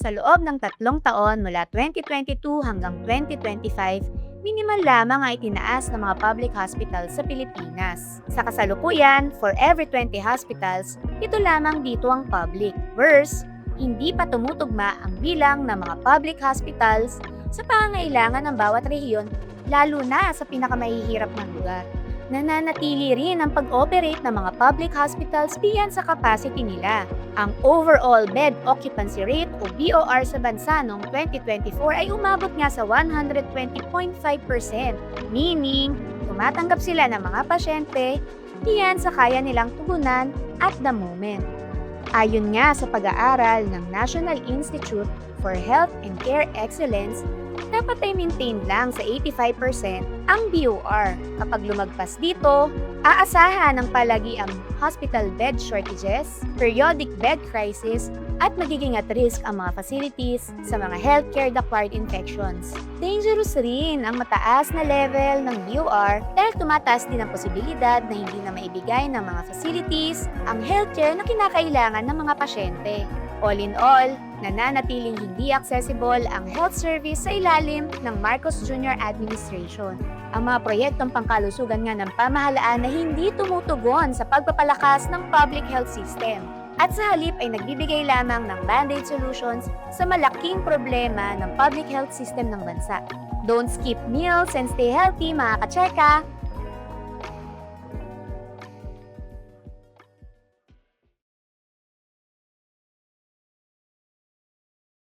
Sa loob ng 3 taon mula 2022 hanggang 2025, minimal lamang ang itinaas ng mga public hospitals sa Pilipinas. Sa kasalukuyan, for every 20 hospitals, ito lamang dito ang public. Worse, hindi pa tumutugma ang bilang ng mga public hospitals sa pangangailangan ng bawat rehiyon, lalo na sa pinakamahihirap ng lugar. Nananatili rin ang pag-operate ng mga public hospitals diyan sa capacity nila. Ang overall bed occupancy rate o BOR sa bansa noong 2024 ay umabot nga sa 120.5%, meaning tumatanggap sila ng mga pasyente diyan sa kaya nilang tugunan at the moment. Ayon nga sa pag-aaral ng National Institute for Health and Care Excellence, dapat ay maintain lang sa 85% ang BOR. Kapag lumagpas dito, aasahan ng palagiang hospital bed shortages, periodic bed crisis, at magiging at risk ang mga facilities sa mga healthcare-acquired infections. Dangerous rin ang mataas na level ng BOR dahil tumataas din ang posibilidad na hindi na maibigay ng mga facilities ang healthcare na kinakailangan ng mga pasyente. All in all, nananatiling hindi accessible ang health service sa ilalim ng Marcos Jr. Administration. Ang mga proyektong pangkalusugan nga ng pamahalaan na hindi tumutugon sa pagpapalakas ng public health system at sa halip ay nagbibigay lamang ng band-aid solutions sa malaking problema ng public health system ng bansa. Don't skip meals and stay healthy mga kacheka!